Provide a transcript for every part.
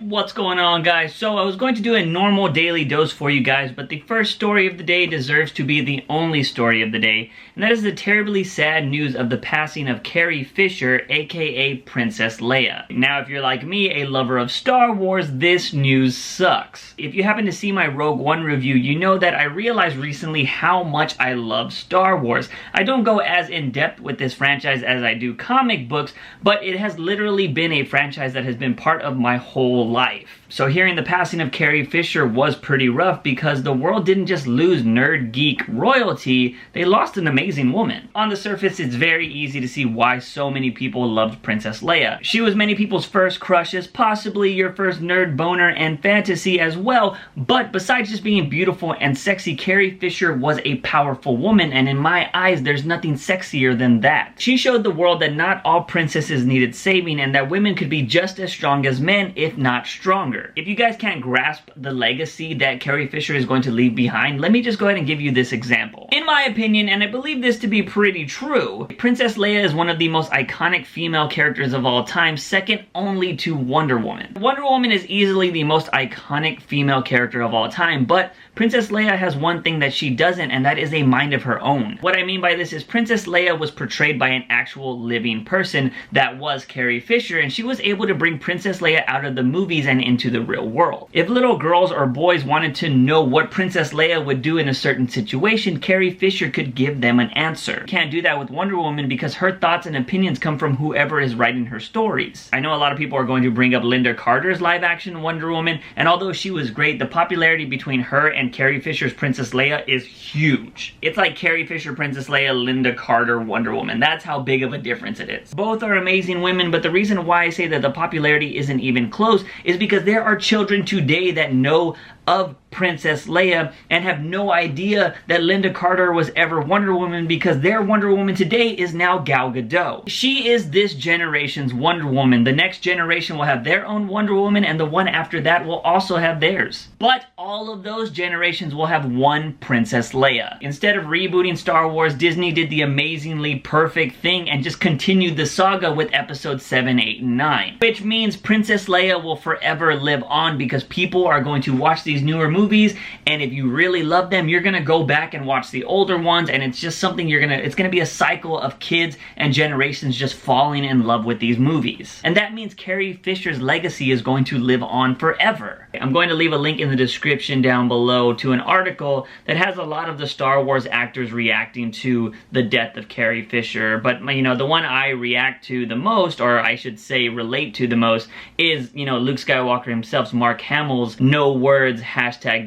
What's going on, guys? So I was going to do a normal daily dose for you guys, but the first story of the day deserves to be the only story of the day, and that is the terribly sad news of the passing of Carrie Fisher, aka Princess Leia. Now, if you're like me, a lover of Star Wars, this news sucks. If you happen to see my Rogue One review, you know that I realized recently how much I love Star Wars. I don't go as in-depth with this franchise as I do comic books, but it has literally been a franchise that has been part of my whole life. So hearing the passing of Carrie Fisher was pretty rough because the world didn't just lose nerd geek royalty, they lost an amazing woman. On the surface, it's very easy to see why so many people loved Princess Leia. She was many people's first crushes, possibly your first nerd boner and fantasy as well, but besides just being beautiful and sexy, Carrie Fisher was a powerful woman, and in my eyes, there's nothing sexier than that. She showed the world that not all princesses needed saving and that women could be just as strong as men, if not stronger. If you guys can't grasp the legacy that Carrie Fisher is going to leave behind, let me just go ahead and give you this example. In my opinion, and I believe this to be pretty true, Princess Leia is one of the most iconic female characters of all time, second only to Wonder Woman. Wonder Woman is easily the most iconic female character of all time, but Princess Leia has one thing that she doesn't, and that is a mind of her own. What I mean by this is Princess Leia was portrayed by an actual living person that was Carrie Fisher, and she was able to bring Princess Leia out of the movies and into the real world. If little girls or boys wanted to know what Princess Leia would do in a certain situation, Carrie Fisher could give them an answer. Can't do that with Wonder Woman because her thoughts and opinions come from whoever is writing her stories. I know a lot of people are going to bring up Linda Carter's live-action Wonder Woman, and although she was great, the popularity between her and Carrie Fisher's Princess Leia is huge. It's like Carrie Fisher, Princess Leia, Linda Carter, Wonder Woman. That's how big of a difference it is. Both are amazing women, but the reason why I say that the popularity isn't even close is because there are children today that know of Princess Leia and have no idea that Linda Carter was ever Wonder Woman because their Wonder Woman today is now Gal Gadot. She is this generation's Wonder Woman. The next generation will have their own Wonder Woman, and the one after that will also have theirs. But all of those generations will have one Princess Leia. Instead of rebooting Star Wars, Disney did the amazingly perfect thing and just continued the saga with episodes 7, 8, and 9. Which means Princess Leia will forever live on because people are going to watch these newer movies, and if you really love them, you're gonna go back and watch the older ones, and it's just something it's gonna be a cycle of kids and generations just falling in love with these movies. And that means Carrie Fisher's legacy is going to live on forever. I'm going to leave a link in the description down below to an article that has a lot of the Star Wars actors reacting to the death of Carrie Fisher, but you know, the one I react to the most, or I should say relate to the most, is, you know, Luke Skywalker himself's Mark Hamill's "no words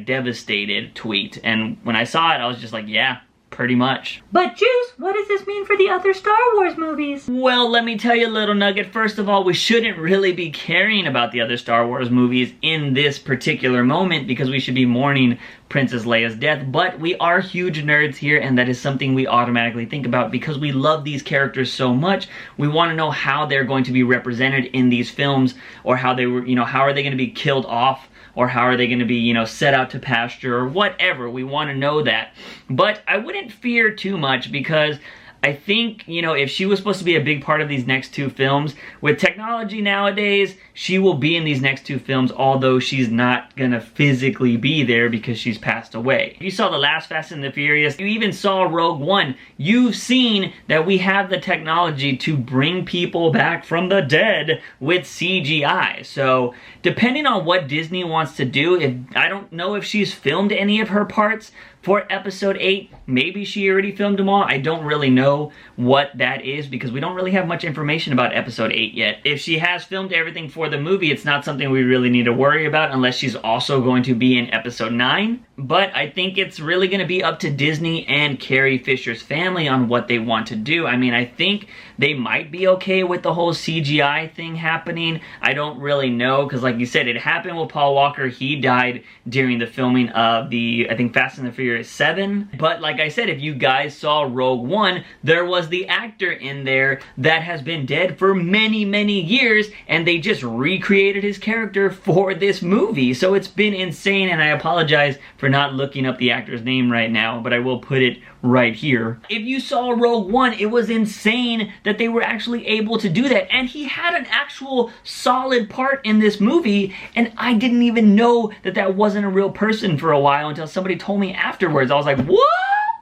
#devastated" tweet, and when I saw it I was just like, yeah, pretty much. But Juice, what does this mean for the other Star Wars movies? Well, let me tell you a little nugget. First of all, we shouldn't really be caring about the other Star Wars movies in this particular moment because we should be mourning Princess Leia's death, but we are huge nerds here, and that is something we automatically think about because we love these characters so much. We want to know how they're going to be represented in these films, or how they were, you know, how are they going to be killed off, or how are they going to be, you know, set out to pasture, or whatever. We want to know that. But I wouldn't fear too much because I think, you know, if she was supposed to be a big part of these next two films, with technology nowadays, she will be in these next two films, although she's not gonna physically be there because she's passed away. If you saw the last Fast and the Furious, you even saw Rogue One, you've seen that we have the technology to bring people back from the dead with CGI. So, depending on what Disney wants to do, I don't know if she's filmed any of her parts for episode 8. Maybe she already filmed them all. I don't really know what that is because we don't really have much information about episode 8 yet. If she has filmed everything for the movie, it's not something we really need to worry about unless she's also going to be in episode 9. But I think it's really going to be up to Disney and Carrie Fisher's family on what they want to do. I mean, I think they might be okay with the whole CGI thing happening. I don't really know because, like you said, it happened with Paul Walker. He died during the filming of the, I think, Fast and the Furious 7. But like I said, if you guys saw Rogue One, there was the actor in there that has been dead for many, many years, and they just recreated his character for this movie. So it's been insane, and I apologize for for not looking up the actor's name right now, but I will put it right here. If you saw Rogue One, it was insane that they were actually able to do that, and he had an actual solid part in this movie, and I didn't even know that that wasn't a real person for a while until somebody told me afterwards. I was like, what?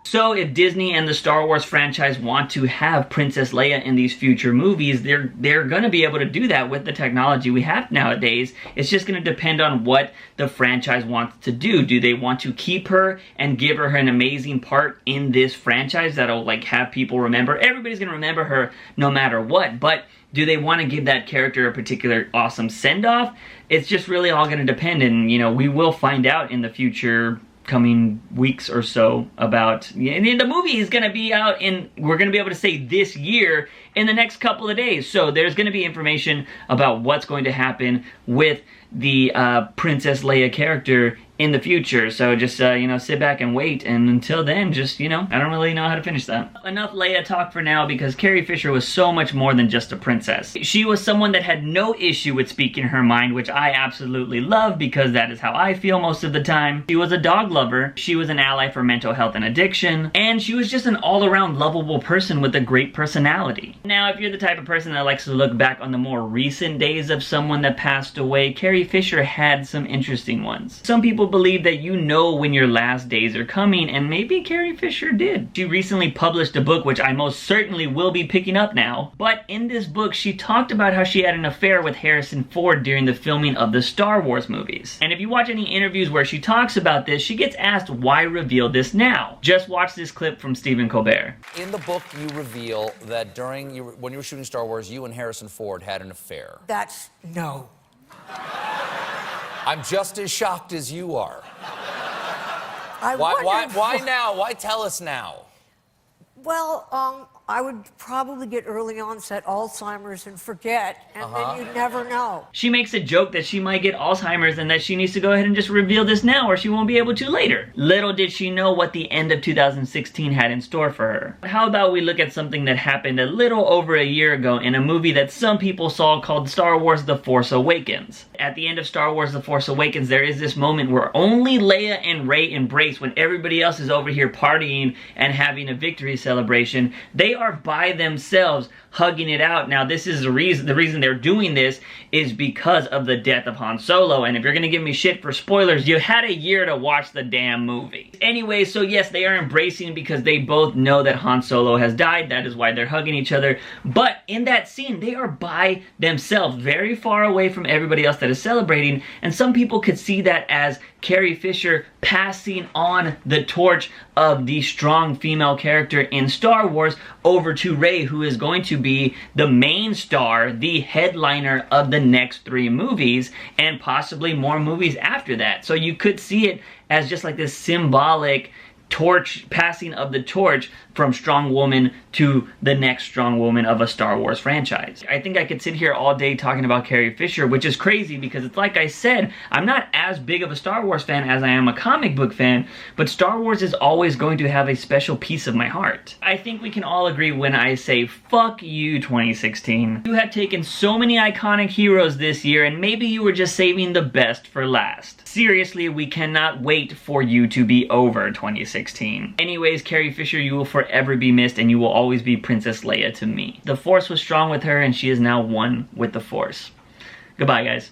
So if Disney and the Star Wars franchise want to have Princess Leia in these future movies, they're gonna be able to do that with the technology we have nowadays. It's just gonna depend on what the franchise wants to do. Do they want to keep her and give her an amazing part in this franchise that'll like have people remember? Everybody's gonna remember her no matter what, but do they want to give that character a particular awesome send-off? It's just really all gonna depend, and you know, we will find out in the future coming weeks or so about, and the movie is gonna be out in, we're gonna be able to say this year in the next couple of days. So there's gonna be information about what's going to happen with the Princess Leia character in the future. So just, you know, sit back and wait, and until then, just, you know, I don't really know how to finish that. Enough Leia talk for now, because Carrie Fisher was so much more than just a princess. She was someone that had no issue with speaking her mind, which I absolutely love, because that is how I feel most of the time. She was a dog lover, she was an ally for mental health and addiction, and she was just an all-around lovable person with a great personality. Now, if you're the type of person that likes to look back on the more recent days of someone that passed away, Carrie Fisher had some interesting ones. Some people believe that you know when your last days are coming, and maybe Carrie Fisher did. She recently published a book, which I most certainly will be picking up now, but in this book she talked about how she had an affair with Harrison Ford during the filming of the Star Wars movies. And if you watch any interviews where she talks about this, she gets asked why reveal this now. Just watch this clip from Stephen Colbert. In the book you reveal that when you were shooting Star Wars, you and Harrison Ford had an affair. No. I'm just as shocked as you are. Why now? Why tell us now? Well, I would probably get early onset Alzheimer's and forget, and then you'd never know. She makes a joke that she might get Alzheimer's and that she needs to go ahead and just reveal this now, or she won't be able to later. Little did she know what the end of 2016 had in store for her. How about we look at something that happened a little over a year ago in a movie that some people saw called Star Wars The Force Awakens. At the end of Star Wars The Force Awakens, there is this moment where only Leia and Rey embrace when everybody else is over here partying and having a victory celebration. They are by themselves hugging it out. Now, this is the reason they're doing this is because of the death of Han Solo, and if you're gonna give me shit for spoilers, you had a year to watch the damn movie. Anyway, so yes, they are embracing because they both know that Han Solo has died. That is why they're hugging each other. But in that scene, they are by themselves, very far away from everybody else that is celebrating, and some people could see that as Carrie Fisher passing on the torch of the strong female character in Star Wars over to Rey, who is going to be the main star, the headliner of the next 3 movies, and possibly more movies after that. So you could see it as just like this symbolic passing of the torch from strong woman to the next strong woman of a Star Wars franchise. I think I could sit here all day talking about Carrie Fisher, which is crazy because it's like I said, I'm not as big of a Star Wars fan as I am a comic book fan, but Star Wars is always going to have a special piece of my heart. I think we can all agree when I say, fuck you, 2016. You have taken so many iconic heroes this year, and maybe you were just saving the best for last. Seriously, we cannot wait for you to be over, 2016. Anyways, Carrie Fisher, you will forever be missed, and you will always be Princess Leia to me. The Force was strong with her, and she is now one with the Force. Goodbye, guys.